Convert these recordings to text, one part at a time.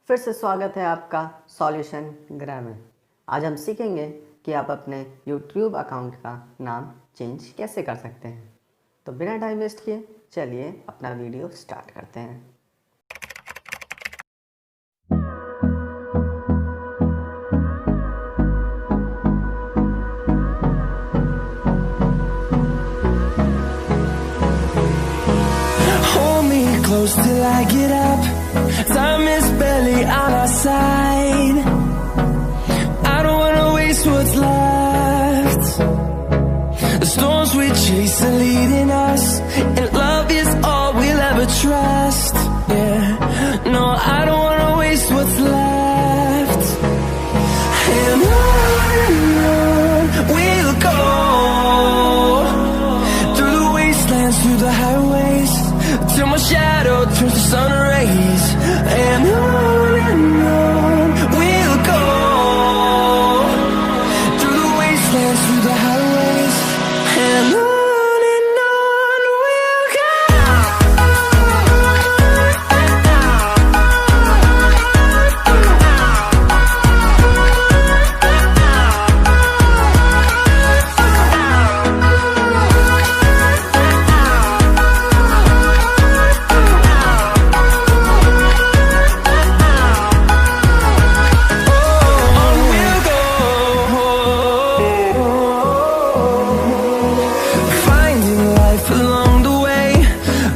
फिर से स्वागत है आपका सॉल्यूशन ग्राम में। आज हम सीखेंगे कि आप अपने YouTube अकाउंट का नाम चेंज कैसे कर सकते हैं। तो बिना टाइम वेस्ट किए चलिए अपना वीडियो स्टार्ट करते हैं। Hold me close till I get up. Time is barely on our side. I don't wanna waste what's left. The storms we chase are leading us, and love is all we'll ever trust. Yeah, no, I don't wanna waste what's left. And on we'll go, through the wastelands, through the highways, till my shadow turns to sun rays. And on we'll go, through the wastelands, through the highways, and on we'll go. Along the way,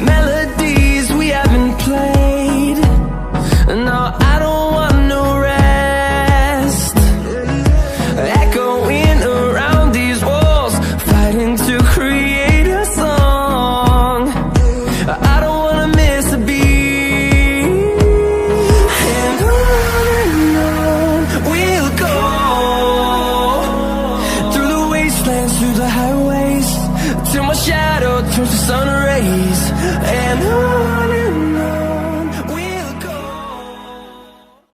melodies we haven't played. No, I don't want no rest. Echoing around these walls, fighting to create a song. I don't wanna miss a beat. And on we'll go, through the wastelands, through the highways, till my shadow turns to sun rays. And on